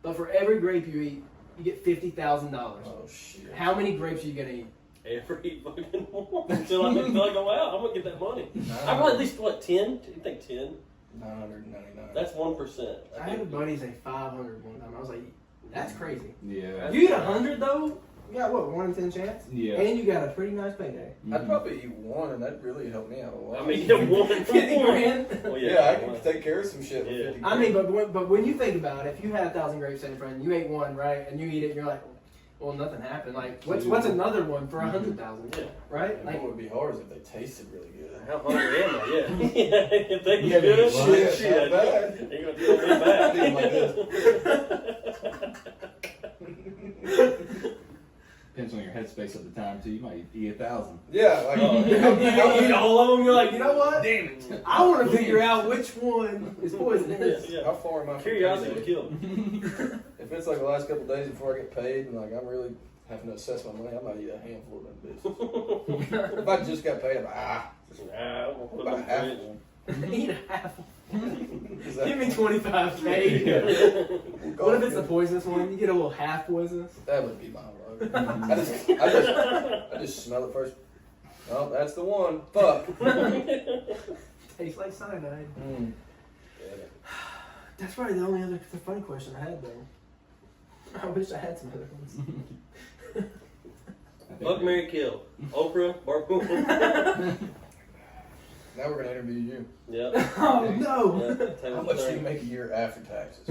but for every grape you eat, you get $50,000. Oh, shit. How many grapes are you gonna eat? Every fucking one. Until I feel like, oh wow, I'm gonna get that money. I want at least what 10? Do you think 10? 999. That's 1%. I had a buddy say 500 one time. I was like, that's crazy. Yeah. You eat 100 though, you got what, 1 in 10 chance? Yeah. And you got a pretty nice payday. I'd probably eat one, and that'd really help me out a lot. I mean, you know, 1 50 grand. Well, yeah, I can take care of some shit with Yeah. 50 I mean, but when you think about it, if you had 1,000 grapes in front of you, you ate one, right, and you eat it, and you're like, well, nothing happened. Like, what's another one for 100,000? Yeah. Right? And Like, what would be hard is if they tasted really good. How hungry am I? Yeah. If they Yeah, can do it, but shit. not bad. You're gonna tell me back. Think like Depends on your headspace at the time too. You might eat 1,000. Yeah, like Oh, you eat all of them. You're like, you know what? damn it. I want to figure out which one is poisonous. Yeah. How far am I from Curiosity payday? would kill. If it's like the last couple days before I get paid and like I'm really having to assess my money, I might eat a handful of them bitches. If I just got paid, I'm like, Nah, I'm gonna put about them half in of the them. Eat a half. Is that- Give me 25K. Yeah. What if it's the poisonous one? You get a little half poisonous. That would be my luck. I just smell it first. Oh, that's the one. Fuck. Tastes like cyanide. Mm. That's probably the only other funny question I had though. I wish I had some other ones. Fuck, marry, kill. Oprah, Barbara. Now we're gonna interview you. Yeah. Oh no! Yeah, How Taylor's much do you thing. make a year after taxes?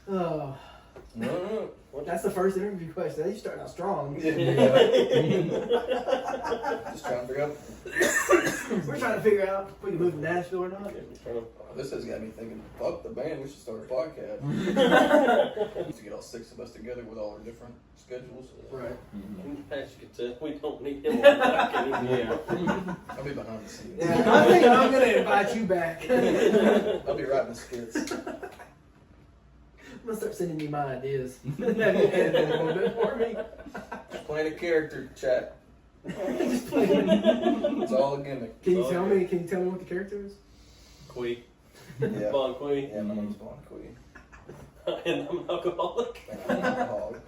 Oh, No. that's the first interview question. You starting out strong. Just trying to figure out. We're trying to figure out if we can move to Nashville or not. This has got me thinking, fuck the band, we should start a podcast. To get all 6 of us together with all our different schedules. Right. As you can tell, we don't need him on back anymore. Yeah. I'll be behind the scenes. Yeah, I think I'm gonna invite you back. I'll be writing the skits. I'm gonna start sending you my ideas. Have you edited it a little bit for me? Just playing a character, chat. Just playing. It's all a gimmick. Can you Oh, tell yeah. me? Can you tell me what the character is? Quee. Yeah. Bon Quee. Yeah, my name's Bon Queen. And I'm an alcoholic. And I'm a hog.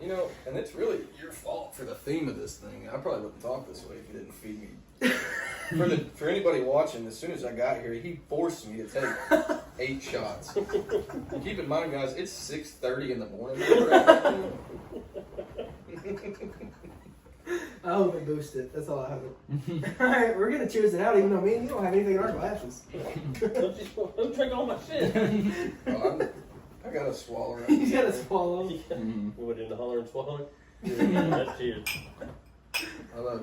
You know, and it's really your fault for the theme of this thing. I probably wouldn't talk this way if you didn't feed me. For anybody watching, as soon as I got here, he forced me to take 8 shots. And keep in mind, guys, it's 6:30 in the morning. I hope it boosted it. That's all I hope. Alright, we're gonna cheers it out even though me and you don't have anything in our glasses. Don't drink all my shit. I gotta swallow right You gotta swallow. We went in the holler and swallow. Cheers. I love